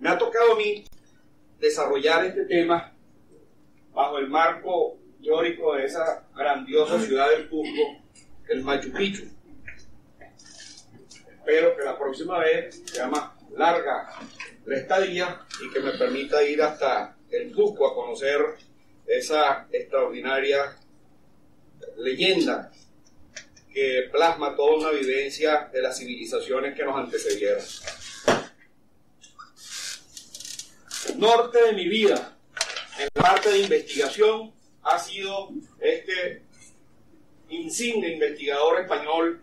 Me ha tocado a mí desarrollar este tema bajo el marco teórico de esa grandiosa ciudad del Cusco, el Machu Picchu. Espero que la próxima vez sea más larga la estadía y que me permita ir hasta el Cusco a conocer esa extraordinaria leyenda que plasma toda una vivencia de las civilizaciones que nos antecedieron. El norte de mi vida, en la parte de investigación, ha sido este insigne investigador español,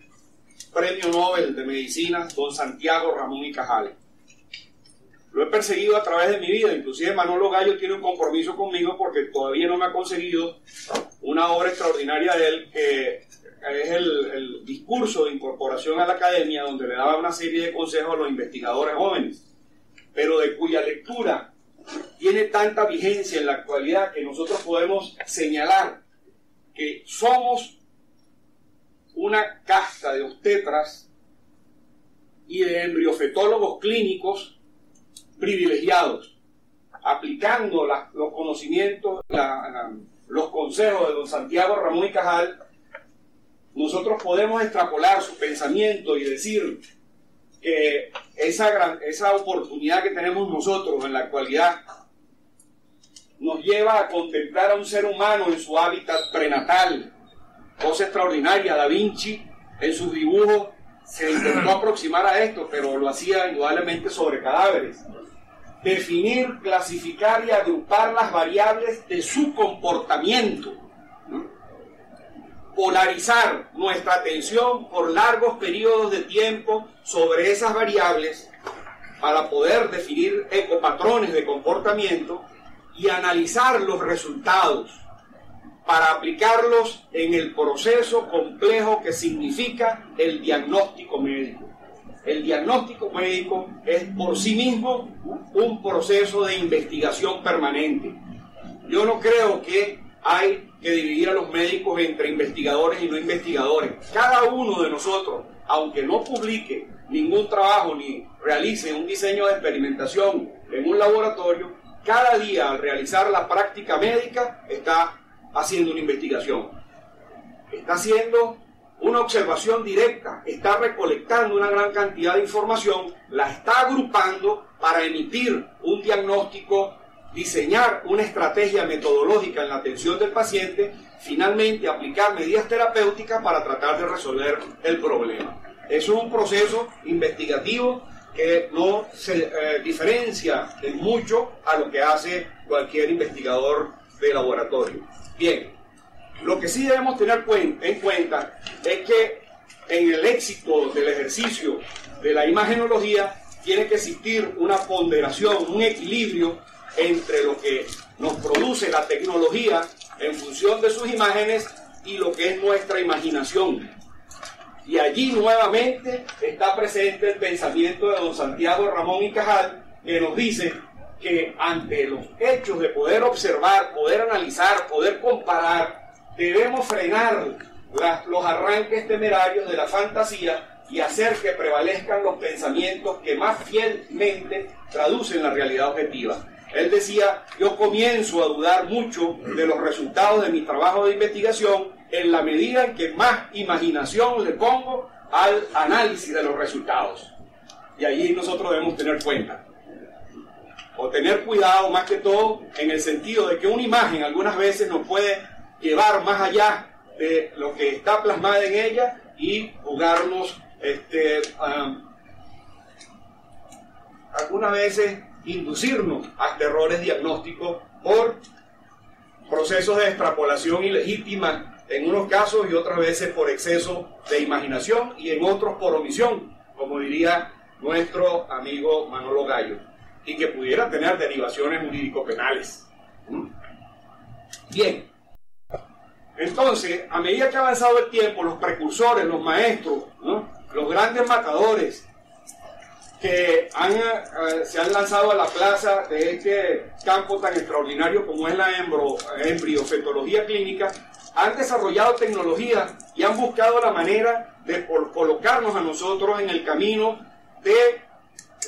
Premio Nobel de Medicina, don Santiago Ramón y Cajal. Lo he perseguido a través de mi vida, inclusive Manolo Gallo tiene un compromiso conmigo porque todavía no me ha conseguido una obra extraordinaria de él, que es el discurso de incorporación a la academia, donde le daba una serie de consejos a los investigadores jóvenes, pero de cuya lectura tiene tanta vigencia en la actualidad que nosotros podemos señalar que somos una casta de obstetras y de embriofetólogos clínicos privilegiados, aplicando los conocimientos, los consejos de don Santiago Ramón y Cajal. Nosotros podemos extrapolar su pensamiento y decir que esa oportunidad que tenemos nosotros en la actualidad nos lleva a contemplar a un ser humano en su hábitat prenatal, cosa extraordinaria. Da Vinci en sus dibujos se intentó aproximar a esto, pero lo hacía indudablemente sobre cadáveres. Definir, clasificar y agrupar las variables de su comportamiento. Polarizar nuestra atención por largos periodos de tiempo sobre esas variables para poder definir ecopatrones de comportamiento y analizar los resultados para aplicarlos en el proceso complejo que significa el diagnóstico médico. El diagnóstico médico es por sí mismo un proceso de investigación permanente. Yo no creo que hay que dividir a los médicos entre investigadores y no investigadores. Cada uno de nosotros, aunque no publique ningún trabajo ni realice un diseño de experimentación en un laboratorio, cada día al realizar la práctica médica está haciendo una investigación. Está haciendo una observación directa, está recolectando una gran cantidad de información, la está agrupando para emitir un diagnóstico, diseñar una estrategia metodológica en la atención del paciente, finalmente aplicar medidas terapéuticas para tratar de resolver el problema. Eso es un proceso investigativo que no se diferencia en mucho a lo que hace cualquier investigador de laboratorio. Bien, lo que sí debemos tener en cuenta es que en el éxito del ejercicio de la imagenología tiene que existir una ponderación, un equilibrio entre lo que nos produce la tecnología en función de sus imágenes y lo que es nuestra imaginación. Y allí nuevamente está presente el pensamiento de don Santiago Ramón y Cajal, que nos dice que ante los hechos de poder observar, poder analizar, poder comparar, debemos frenar los arranques temerarios de la fantasía y hacer que prevalezcan los pensamientos que más fielmente traducen la realidad objetiva. Él decía: yo comienzo a dudar mucho de los resultados de mi trabajo de investigación en la medida en que más imaginación le pongo al análisis de los resultados. Y allí nosotros debemos tener cuenta, o tener cuidado más que todo, en el sentido de que una imagen algunas veces nos puede llevar más allá de lo que está plasmada en ella y jugarnos algunas veces inducirnos a errores diagnósticos por procesos de extrapolación ilegítima en unos casos y otras veces por exceso de imaginación y en otros por omisión, como diría nuestro amigo Manolo Gallo, y que pudiera tener derivaciones jurídico-penales. Bien, entonces, a medida que ha avanzado el tiempo, los precursores, los maestros, ¿no?, los grandes matadores que se han lanzado a la plaza de este campo tan extraordinario como es la embriofetología clínica, han desarrollado tecnología y han buscado la manera de colocarnos a nosotros en el camino de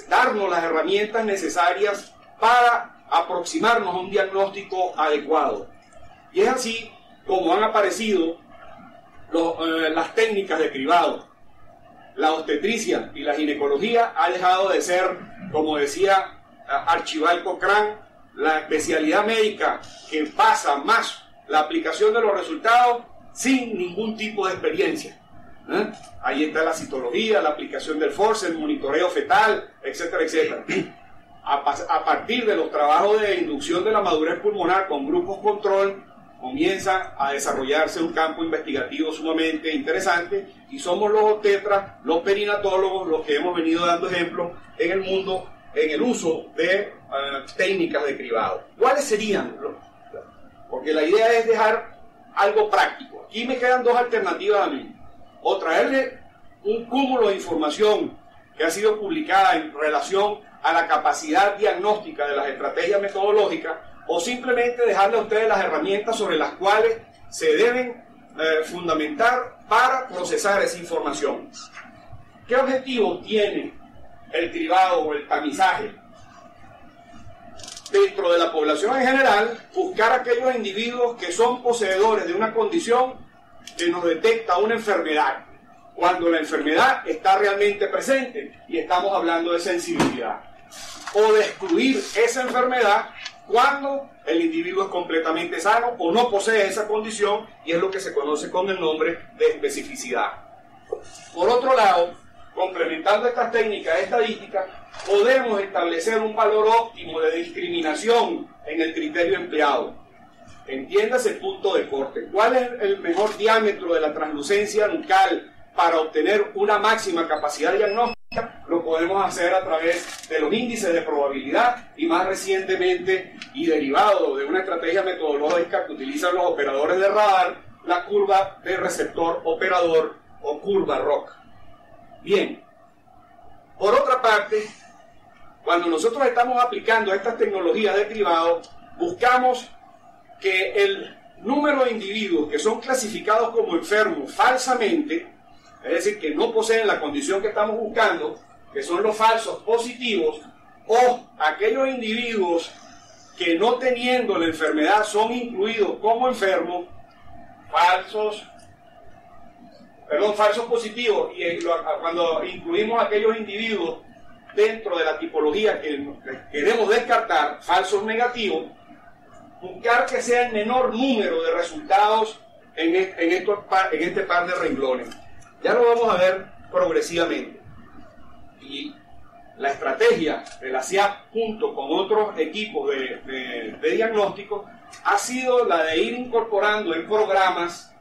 es darnos las herramientas necesarias para aproximarnos a un diagnóstico adecuado. Y es así como han aparecido las técnicas de cribado. La obstetricia y la ginecología ha dejado de ser, como decía Archibald Cochrane, la especialidad médica que basa más la aplicación de los resultados sin ningún tipo de experiencia. Ahí está la citología, la aplicación del force, el monitoreo fetal, etcétera, etcétera. A partir de los trabajos de inducción de la madurez pulmonar con grupos control, comienza a desarrollarse un campo investigativo sumamente interesante, y somos los obstetras, los perinatólogos, los que hemos venido dando ejemplos en el mundo en el uso de técnicas de cribado. ¿Cuáles serían? Porque la idea es dejar algo práctico. Aquí me quedan dos alternativas a mí: o traerle un cúmulo de información que ha sido publicada en relación a la capacidad diagnóstica de las estrategias metodológicas, o simplemente dejarle a ustedes las herramientas sobre las cuales se deben fundamentar para procesar esa información. ¿Qué objetivo tiene el cribado o el tamizaje? Dentro de la población en general, buscar aquellos individuos que son poseedores de una condición que nos detecta una enfermedad, cuando la enfermedad está realmente presente, y estamos hablando de sensibilidad, o de excluir esa enfermedad cuando el individuo es completamente sano o no posee esa condición, y es lo que se conoce con el nombre de especificidad. Por otro lado, complementando estas técnicas estadísticas, podemos establecer un valor óptimo de discriminación en el criterio empleado. Entiéndase el punto de corte. ¿Cuál es el mejor diámetro de la translucencia nucal para obtener una máxima capacidad diagnóstica? Lo podemos hacer a través de los índices de probabilidad, y más recientemente, y derivado de una estrategia metodológica que utilizan los operadores de radar, la curva de receptor operador o curva ROC. Bien, por otra parte, cuando nosotros estamos aplicando estas tecnologías de cribado, buscamos que el número de individuos que son clasificados como enfermos falsamente, es decir, que no poseen la condición que estamos buscando, que son los falsos positivos, o aquellos individuos que no teniendo la enfermedad son incluidos como enfermos, falsos positivos, y cuando incluimos aquellos individuos dentro de la tipología que queremos descartar, falsos negativos, buscar que sea el menor número de resultados en este par de renglones. Ya lo vamos a ver progresivamente. Y la estrategia de la CIAP, junto con otros equipos de diagnóstico, ha sido la de ir incorporando en programas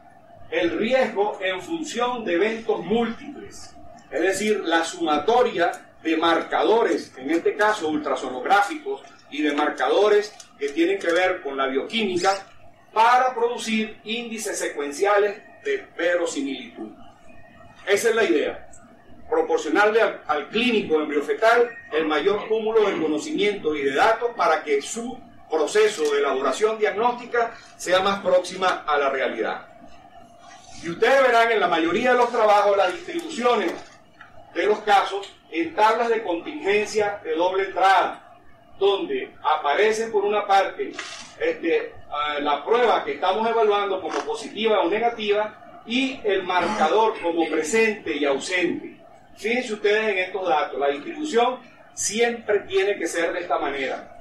el riesgo en función de eventos múltiples, es decir, la sumatoria de marcadores, en este caso ultrasonográficos, y de marcadores que tienen que ver con la bioquímica, para producir índices secuenciales de verosimilitud. Esa es la idea: proporcionarle al clínico embriofetal el mayor cúmulo de conocimientos y de datos para que su proceso de elaboración diagnóstica sea más próxima a la realidad. Y ustedes verán en la mayoría de los trabajos las distribuciones de los casos en tablas de contingencia de doble entrada, donde aparece por una parte la prueba que estamos evaluando como positiva o negativa, y el marcador como presente y ausente. Fíjense ustedes en estos datos, la distribución siempre tiene que ser de esta manera: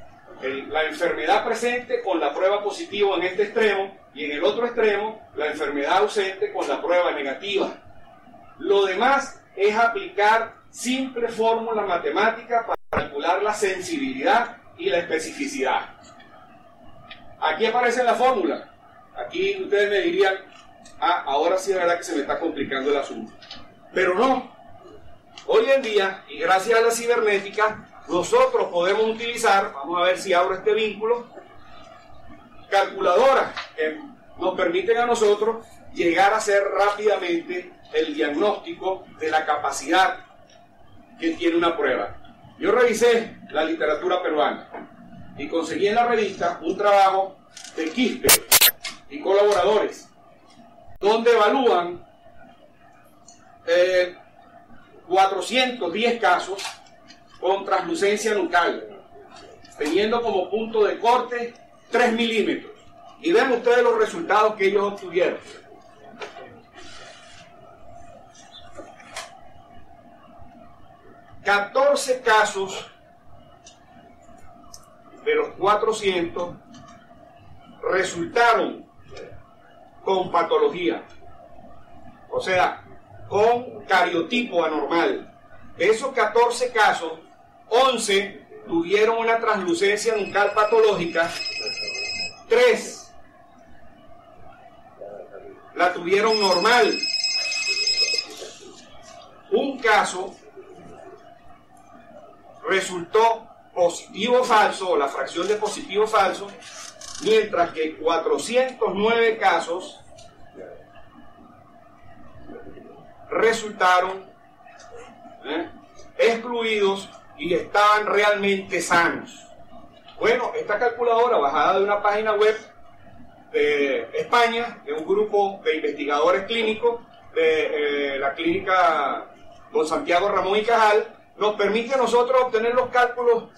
la enfermedad presente con la prueba positiva en este extremo, y en el otro extremo la enfermedad ausente con la prueba negativa. Lo demás es aplicar simple fórmula matemática para calcular la sensibilidad y la especificidad. Aquí aparece la fórmula. Aquí ustedes me dirían: ahora sí es verdad que se me está complicando el asunto. Pero no. Hoy en día, y gracias a la cibernética, nosotros podemos utilizar, vamos a ver si abro este vínculo, calculadoras que nos permiten a nosotros llegar a hacer rápidamente el diagnóstico de la capacidad que tiene una prueba. Yo revisé la literatura peruana y conseguí en la revista un trabajo de Quispe y colaboradores, donde evalúan 410 casos con translucencia nucal, teniendo como punto de corte 3 milímetros. Y ven ustedes los resultados que ellos obtuvieron. ...14 casos de los 400 resultaron con patología, o sea, con cariotipo anormal. De esos 14 casos, 11 tuvieron una translucencia nucal patológica, 3 la tuvieron normal, un caso resultó positivo falso, o la fracción de positivo falso, mientras que 409 casos resultaron excluidos y estaban realmente sanos. Bueno, esta calculadora, bajada de una página web de España, de un grupo de investigadores clínicos de la clínica Don Santiago Ramón y Cajal, nos permite a nosotros obtener los cálculos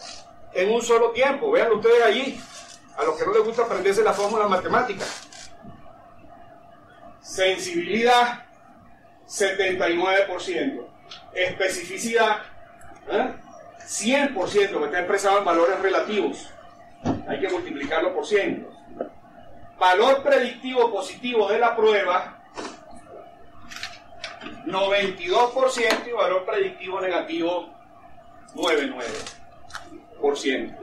en un solo tiempo. Vean ustedes allí, a los que no les gusta aprenderse las fórmulas matemáticas. Sensibilidad, 79%. Especificidad, 100%, que está expresado en valores relativos. Hay que multiplicarlo por 100. Valor predictivo positivo de la prueba, 92%, y valor predictivo negativo 99%.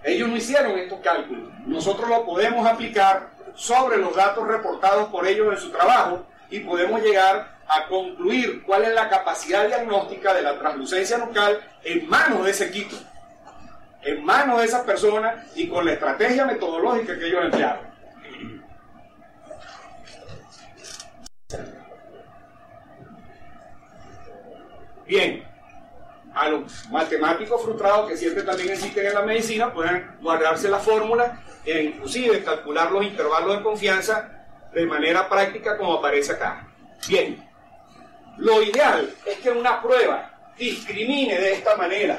Ellos no hicieron estos cálculos. Nosotros lo podemos aplicar sobre los datos reportados por ellos en su trabajo y podemos llegar a concluir cuál es la capacidad diagnóstica de la translucencia nucal en manos de ese equipo, en manos de esas personas y con la estrategia metodológica que ellos emplearon. Bien, a los matemáticos frustrados que siempre también existen en la medicina pueden guardarse la fórmula e inclusive calcular los intervalos de confianza de manera práctica como aparece acá. Bien, lo ideal es que una prueba discrimine de esta manera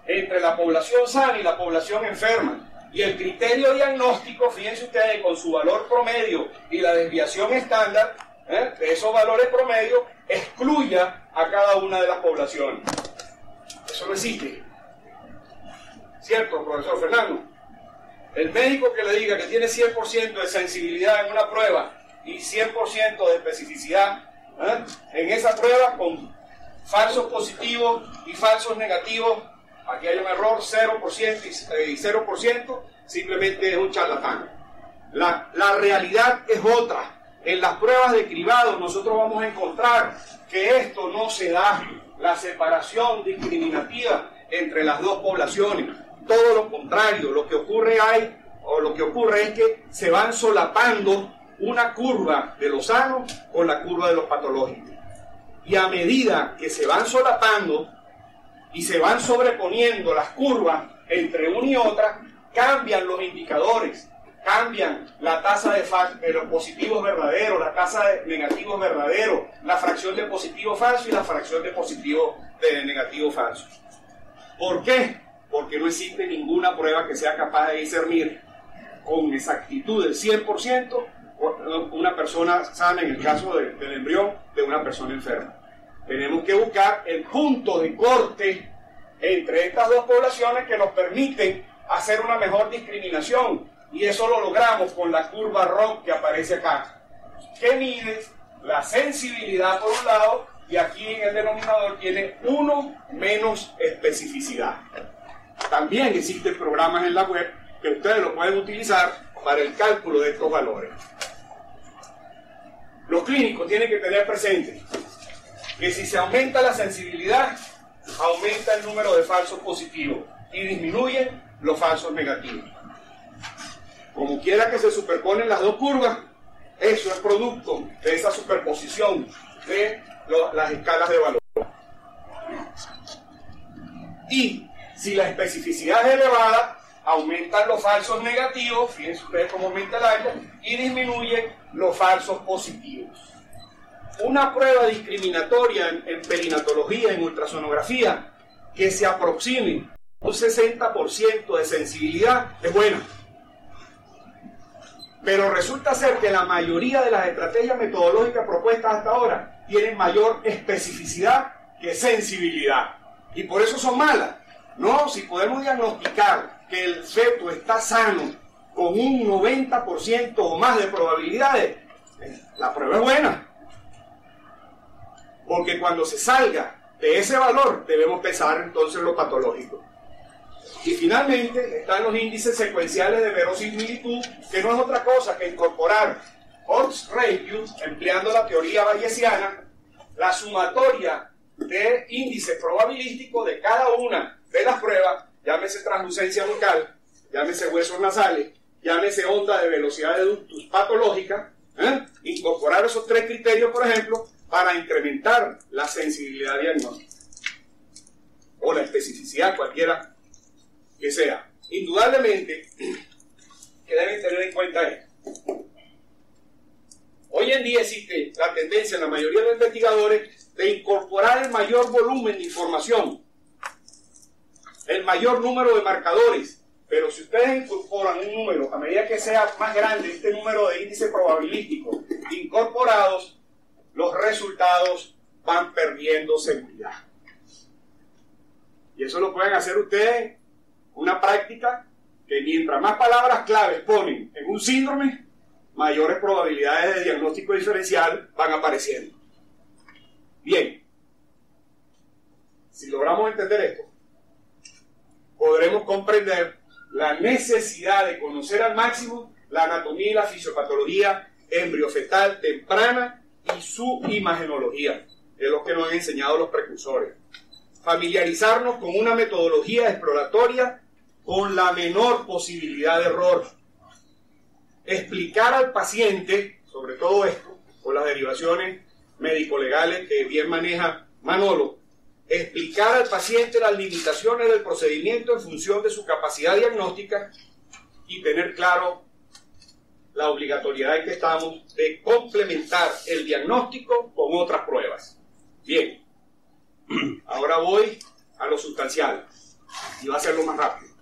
entre la población sana y la población enferma, y el criterio diagnóstico, fíjense ustedes, con su valor promedio y la desviación estándar de esos valores promedio, excluya a cada una de las poblaciones. Eso no existe, ¿cierto, profesor Fernando? El médico que le diga que tiene 100% de sensibilidad en una prueba y 100% de especificidad en esa prueba, con falsos positivos y falsos negativos, aquí hay un error, 0% y 0%, simplemente es un charlatán. La realidad es otra. En las pruebas de cribado nosotros vamos a encontrar que esto no se da, la separación discriminativa entre las dos poblaciones. Todo lo contrario, lo que ocurre es que se van solapando una curva de los sanos con la curva de los patológicos. Y a medida que se van solapando y se van sobreponiendo las curvas entre una y otra, cambian los indicadores, cambian la tasa de los positivos verdaderos, la tasa de negativos verdaderos, la fracción de positivo falso y la fracción de positivo de negativo falso. ¿Por qué? Porque no existe ninguna prueba que sea capaz de discernir con exactitud del 100% una persona sana, en el caso del embrión, de una persona enferma. Tenemos que buscar el punto de corte entre estas dos poblaciones que nos permiten hacer una mejor discriminación, y eso lo logramos con la curva ROC que aparece acá, que mide la sensibilidad por un lado, y aquí en el denominador tiene 1 menos especificidad. También existen programas en la web que ustedes lo pueden utilizar para el cálculo de estos valores. Los clínicos tienen que tener presente que si se aumenta la sensibilidad, aumenta el número de falsos positivos y disminuyen los falsos negativos. Como quiera que se superponen las dos curvas, eso es producto de esa superposición de las escalas de valor. Y si la especificidad es elevada, aumentan los falsos negativos, fíjense ustedes cómo aumenta el área, y disminuyen los falsos positivos. una prueba discriminatoria en perinatología, en ultrasonografía, que se aproxime a un 60% de sensibilidad es buena. Pero resulta ser que la mayoría de las estrategias metodológicas propuestas hasta ahora tienen mayor especificidad que sensibilidad. Y por eso son malas. No, si podemos diagnosticar que el feto está sano con un 90% o más de probabilidades, la prueba es buena. Porque cuando se salga de ese valor, debemos pensar entonces en lo patológico. Y finalmente están los índices secuenciales de verosimilitud, que no es otra cosa que incorporar odds ratio, empleando la teoría bayesiana, la sumatoria de índices probabilísticos de cada una de las pruebas, llámese translucencia nucal, llámese huesos nasales, llámese onda de velocidad de ductus patológica, incorporar esos tres criterios, por ejemplo, para incrementar la sensibilidad diagnóstica o la especificidad, cualquiera que sea. Indudablemente que deben tener en cuenta esto. Hoy en día existe la tendencia en la mayoría de los investigadores de incorporar el mayor volumen de información, el mayor número de marcadores, pero si ustedes incorporan un número, a medida que sea más grande este número de índices probabilísticos incorporados, los resultados van perdiendo seguridad. Y eso lo pueden hacer ustedes, una práctica que mientras más palabras claves ponen en un síndrome, mayores probabilidades de diagnóstico diferencial van apareciendo. Bien, si logramos entender esto, podremos comprender la necesidad de conocer al máximo la anatomía y la fisiopatología embriofetal temprana y su imagenología, de lo que nos han enseñado los precursores. Familiarizarnos con una metodología exploratoria con la menor posibilidad de error. Explicar al paciente, sobre todo esto, con las derivaciones médico-legales que bien maneja Manolo, explicar al paciente las limitaciones del procedimiento en función de su capacidad diagnóstica y tener claro la obligatoriedad en que estamos de complementar el diagnóstico con otras pruebas. Bien, ahora voy a lo sustancial y va a ser lo más rápido.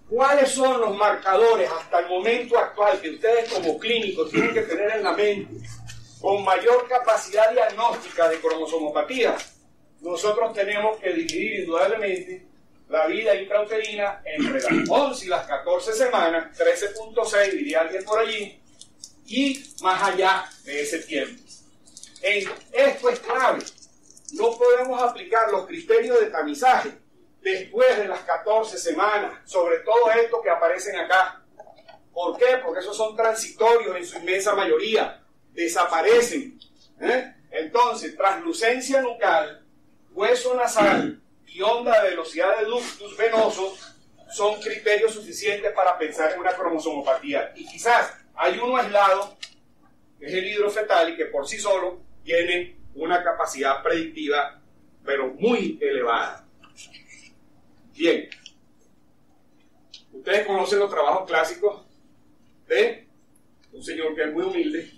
¿Cuáles son los marcadores hasta el momento actual que ustedes como clínicos tienen que tener en la mente con mayor capacidad diagnóstica de cromosomopatía? Nosotros tenemos que dividir indudablemente la vida intrauterina entre las 11 y las 14 semanas, 13.6 diría alguien por allí, y más allá de ese tiempo. Esto es clave. No podemos aplicar los criterios de tamizaje después de las 14 semanas, sobre todo estos que aparecen acá. ¿Por qué? Porque esos son transitorios en su inmensa mayoría, desaparecen. Entonces, translucencia nucal, hueso nasal y onda de velocidad de ductus venoso son criterios suficientes para pensar en una cromosomopatía. Y quizás hay uno aislado, que es el hidrofetal, y que por sí solo tiene una capacidad predictiva, pero muy elevada. Bien, ustedes conocen los trabajos clásicos de un señor que es muy humilde,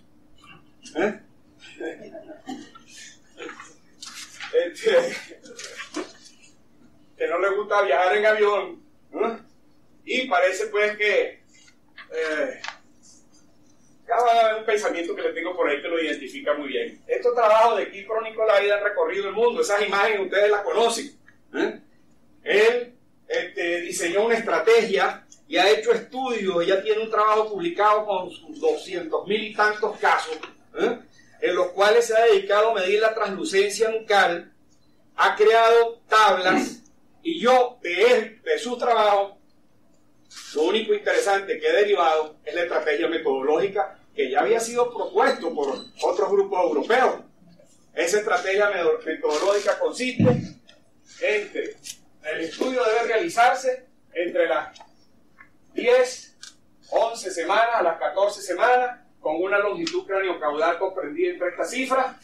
que no le gusta viajar en avión, y parece pues que cada un pensamiento que le tengo por ahí que lo identifica muy bien. Estos trabajos de Kipro Nicolai han recorrido el mundo, esas imágenes ustedes las conocen. Él diseñó una estrategia y ha hecho estudios, ya tiene un trabajo publicado con 200.000 y tantos casos, en los cuales se ha dedicado a medir la translucencia nucal, ha creado tablas, y yo de sus trabajos, lo único interesante que he derivado es la estrategia metodológica que ya había sido propuesto por otros grupos europeos. Esa estrategia metodológica consiste en el estudio debe realizarse entre las 10, 11 semanas a las 14 semanas, con una longitud craneocaudal comprendida entre estas cifras,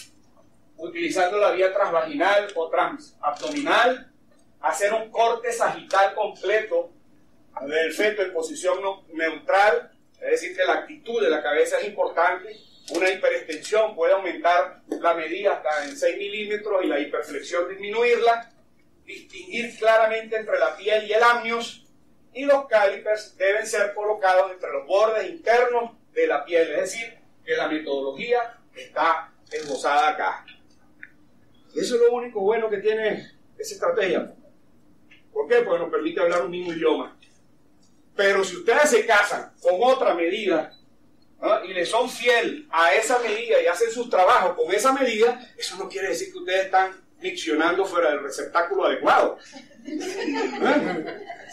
utilizando la vía transvaginal o transabdominal, hacer un corte sagital completo del feto en posición neutral, es decir, que la actitud de la cabeza es importante, Una hiperextensión puede aumentar la medida hasta en 6 milímetros y la hiperflexión disminuirla. Distinguir claramente entre la piel y el amnios, y los calipers deben ser colocados entre los bordes internos de la piel, es decir, que la metodología está esbozada acá. Y eso es lo único bueno que tiene esa estrategia. ¿Por qué? Porque nos permite hablar un mismo idioma. Pero si ustedes se casan con otra medida, ¿no?, y le son fiel a esa medida y hacen sus trabajos con esa medida, eso no quiere decir que ustedes están diccionando fuera del receptáculo adecuado.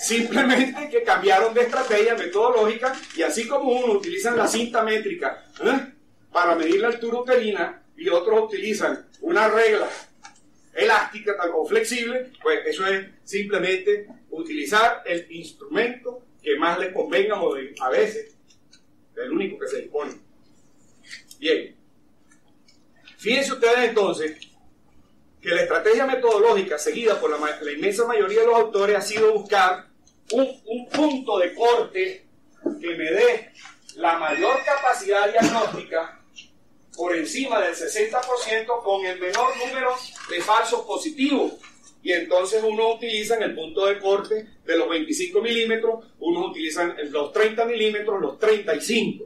Simplemente que cambiaron de estrategia metodológica, y así como unos utilizan la cinta métrica para medir la altura uterina y otros utilizan una regla elástica o flexible, pues eso es simplemente utilizar el instrumento que más les convenga, o a veces el único que se dispone. Bien, fíjense ustedes entonces que la estrategia metodológica seguida por la inmensa mayoría de los autores ha sido buscar un punto de corte que me dé la mayor capacidad diagnóstica por encima del 60% con el menor número de falsos positivos. Y entonces unos utilizan el punto de corte de los 25 milímetros, unos utilizan los 30 milímetros, los 35.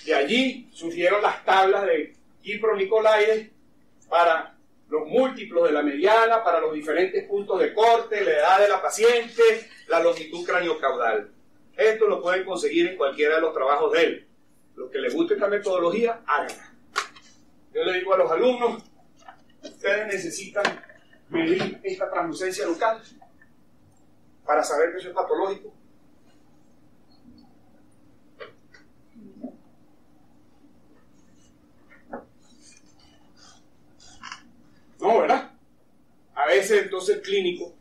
De allí surgieron las tablas de Kipro-Nicolaides para los múltiplos de la mediana, para los diferentes puntos de corte, la edad de la paciente, la longitud craniocaudal. Esto lo pueden conseguir en cualquiera de los trabajos de él. Los que les guste esta metodología, háganla. Yo le digo a los alumnos, ustedes necesitan medir esta translucencia local para saber que eso es patológico. No, ¿verdad? A veces entonces el clínico,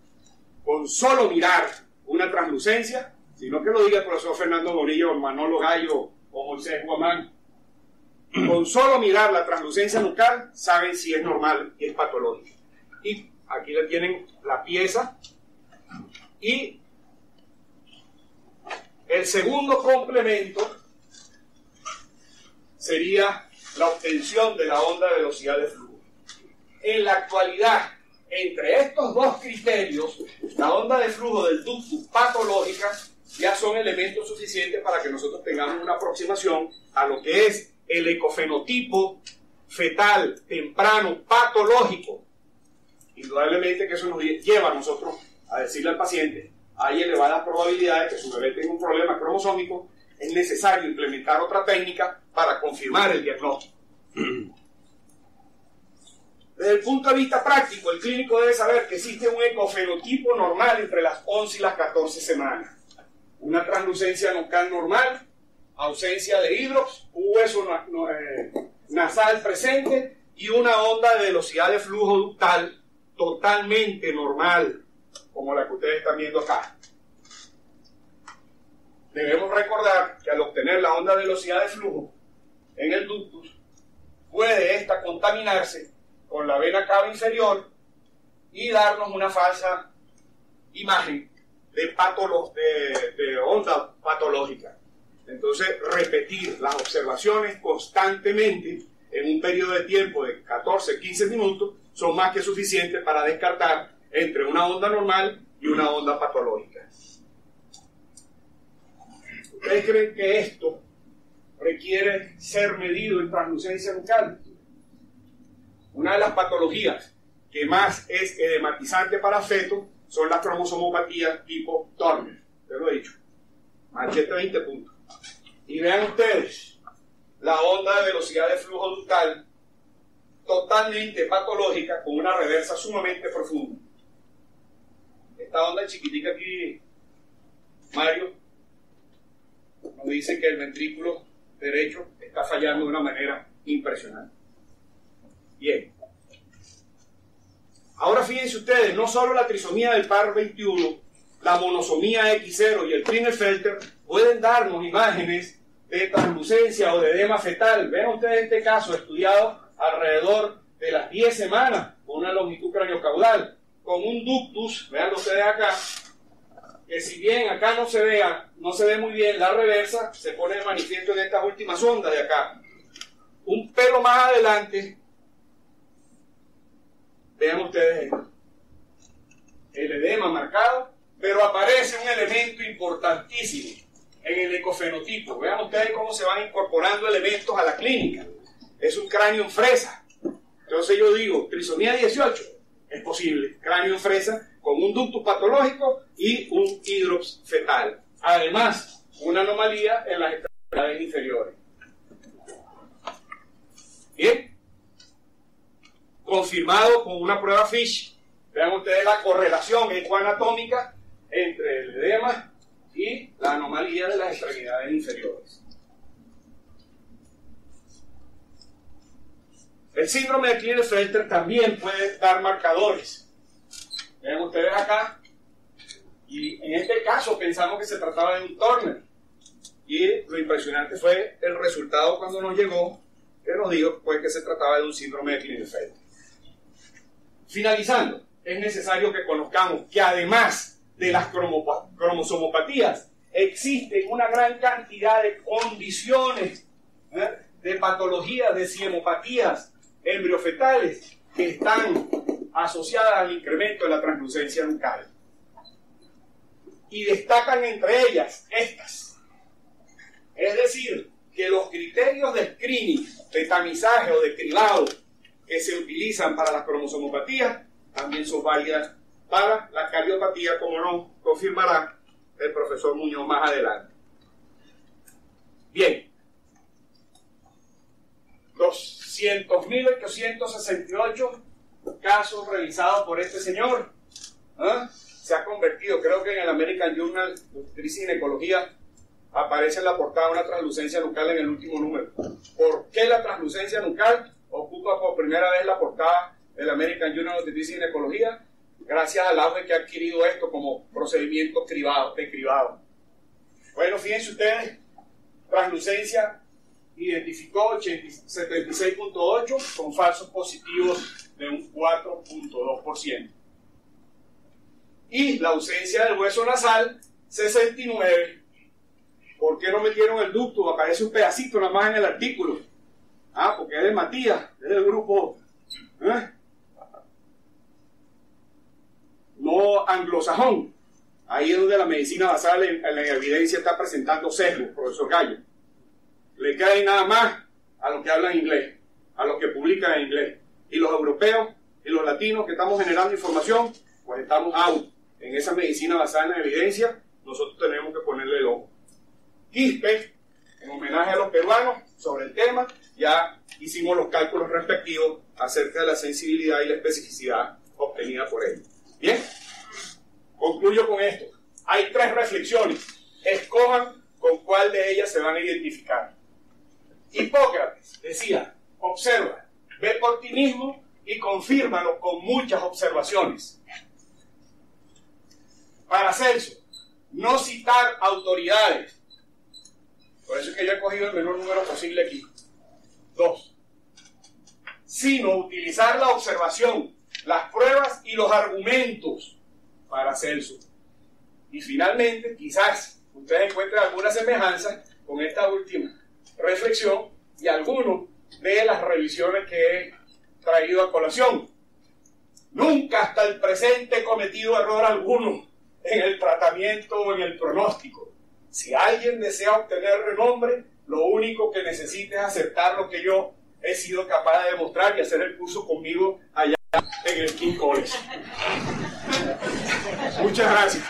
con solo mirar una translucencia, sino que lo diga el profesor Fernando Morillo, Manolo Gallo o Moisés Guamán, con solo mirar la translucencia nucal, saben si es normal y es patológico. Y aquí le tienen la pieza. Y el segundo complemento sería la obtención de la onda de velocidad de flujo. En la actualidad, entre estos dos criterios, la onda de flujo del ductus patológica ya son elementos suficientes para que nosotros tengamos una aproximación a lo que es el ecofenotipo fetal temprano patológico. Indudablemente que eso nos lleva a nosotros a decirle al paciente: hay elevadas probabilidades que su bebé tenga un problema cromosómico, es necesario implementar otra técnica para confirmar el diagnóstico. Desde el punto de vista práctico, el clínico debe saber que existe un ecofenotipo normal entre las 11 y las 14 semanas. Una translucencia nucal normal, ausencia de hidrox, un hueso nasal presente y una onda de velocidad de flujo ductal totalmente normal, como la que ustedes están viendo acá. Debemos recordar que al obtener la onda de velocidad de flujo en el ductus, puede esta contaminarse con la vena cava inferior y darnos una falsa imagen de onda patológica. Entonces, repetir las observaciones constantemente en un periodo de tiempo de 14-15 minutos son más que suficientes para descartar entre una onda normal y una onda patológica. ¿Ustedes creen que esto requiere ser medido en translucencia nucal? Una de las patologías que más es edematizante para fetos son las cromosomopatías tipo Turner. Te lo he dicho. Machete 20 puntos. Y vean ustedes la onda de velocidad de flujo ductal totalmente patológica con una reversa sumamente profunda. Esta onda chiquitica aquí, Mario, nos dice que el ventrículo derecho está fallando de una manera impresionante. Bien. Ahora fíjense ustedes, no solo la trisomía del par 21, la monosomía X0 y el Klinefelter pueden darnos imágenes de translucencia o de edema fetal. Vean ustedes este caso estudiado alrededor de las 10 semanas con una longitud craniocaudal, con un ductus, vean ustedes acá, que si bien acá no se ve muy bien la reversa, se pone de manifiesto en estas últimas ondas de acá. Un pelo más adelante, vean ustedes esto. El edema marcado, pero aparece un elemento importantísimo en el ecofenotipo. Vean ustedes cómo se van incorporando elementos a la clínica. Es un cráneo en fresa. Entonces yo digo, trisomía 18, es posible. Cráneo en fresa con un ductus patológico y un hidrops fetal. Además, una anomalía en las extremidades inferiores. Bien. Confirmado con una prueba Fish. Vean ustedes la correlación ecoanatómica entre el edema y la anomalía de las extremidades inferiores. El síndrome de Klinefelter también puede dar marcadores. Vean ustedes acá, y en este caso pensamos que se trataba de un Turner. Y lo impresionante fue el resultado cuando nos llegó, que nos dijo pues, que se trataba de un síndrome de Klinefelter. Finalizando, es necesario que conozcamos que además de las cromosomopatías, existen una gran cantidad de condiciones, de patologías, de ciemopatías embriofetales que están asociadas al incremento de la translucencia nucal. Y destacan entre ellas estas. Es decir, que los criterios de screening, de tamizaje o de cribado que se utilizan para las cromosomopatías también son válidas para la cardiopatía, como nos confirmará el profesor Muñoz más adelante. Bien. 200.868 casos realizados por este señor. Se ha convertido, creo que en el American Journal of Obstetricia y Ginecología aparece en la portada una translucencia nucal en el último número. ¿Por qué la translucencia nucal ocupa por primera vez la portada del American Journal of Obstetricia y Ginecología? Gracias al auge que ha adquirido esto como procedimiento de cribado. Bueno, fíjense ustedes, translucencia identificó 76.8 con falsos positivos de un 4.2%. Y la ausencia del hueso nasal, 69. ¿Por qué no metieron el ducto? Aparece un pedacito nada más en el artículo. Porque es de Matías, es del grupo no anglosajón. Ahí es donde la medicina basal en la evidencia está presentando sesgo, profesor Gallo. Le cae nada más a los que hablan inglés, a los que publican en inglés. Y los europeos y los latinos que estamos generando información, pues estamos out. En esa medicina basada en la evidencia, nosotros tenemos que ponerle el ojo. Quispe, en homenaje a los peruanos, sobre el tema, ya hicimos los cálculos respectivos acerca de la sensibilidad y la especificidad obtenida por él. Bien, concluyo con esto. Hay 3 reflexiones. Escojan con cuál de ellas se van a identificar. Hipócrates decía, observa, ve por ti mismo y confírmalo con muchas observaciones. Paracelso, no citar autoridades. Por eso es que yo he cogido el menor número posible aquí. 2. Sino utilizar la observación, las pruebas y los argumentos. Paracelso. Y finalmente, quizás ustedes encuentren alguna semejanza con esta última reflexión y alguno de las revisiones que he traído a colación. Nunca hasta el presente he cometido error alguno en el tratamiento o en el pronóstico. Si alguien desea obtener renombre, lo único que necesita es aceptar lo que yo he sido capaz de demostrar y hacer el curso conmigo allá en el King College. Muchas gracias.